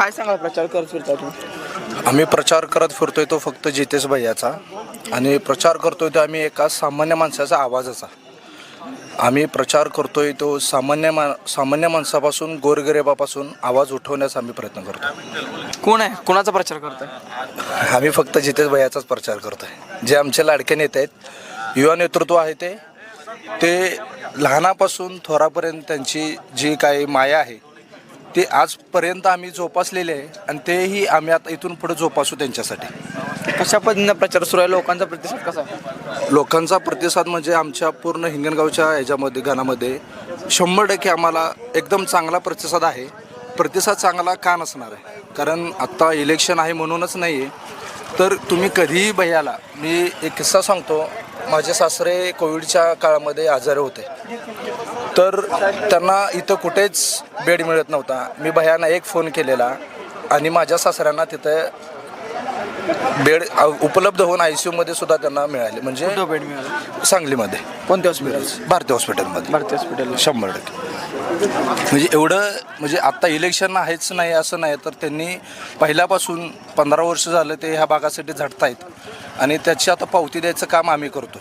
काय सांगा प्रचार करत फिरता तुम्ही? आम्ही प्रचार करत फिरतोय तो फक्त जितेश भैयाचा आणि प्रचार करतोय तो आम्ही एका सामान्य माणसाचा आवाजाचा. आम्ही प्रचार करतोय तो सामान्य माणसापासून गोरगरिबापासून आवाज उठवण्याचा आम्ही प्रयत्न करतो. कोण आहे, कोणाचा प्रचार करताय? आम्ही फक्त जितेश भैयाचाच प्रचार करतोय. जे आमचे लाडके नेते आहेत, युवा नेतृत्व आहे ते लहानापासून थोरापर्यंत त्यांची जी काही माया आहे ते आजपर्यंत आम्ही जोपासलेले आहे आणि तेही आम्ही आता इथून पुढे जोपासू त्यांच्यासाठी. कशा पद्धतीनं प्रचार सुरू आहे, लोकांचा प्रतिसाद कसा आहे? लोकांचा प्रतिसाद म्हणजे आमच्या पूर्ण हिंगणगावच्या ह्याच्यामध्ये गाण्यामध्ये 100% आम्हाला एकदम चांगला प्रतिसाद आहे. प्रतिसाद चांगला का नसणार आहे, कारण आत्ता इलेक्शन आहे म्हणूनच नाही आहे. तर तुम्ही कधीही भैयाला, मी एक किस्सा सांगतो. माझे सासरे कोविडच्या काळामध्ये आजारी होते, तर त्यांना इथं कुठेच बेड मिळत नव्हता. मी भैयाना एक फोन केलेला आणि माझ्या सासऱ्यांना तिथं बेड उपलब्ध होऊन ICUमध्ये सुद्धा त्यांना मिळाले. म्हणजे कुठं बेड मिळाला? सांगलीमध्ये. कोणत्या हॉस्पिटल? भारती हॉस्पिटलमध्ये. भारती हॉस्पिटल. 100%. म्हणजे एवढं, म्हणजे आत्ता इलेक्शन आहेच नाही असं नाही, तर त्यांनी पहिल्यापासून 15 वर्ष झालं ते ह्या भागासाठी झटतायत आणि त्याची आता पावती द्यायचं काम आम्ही करतो.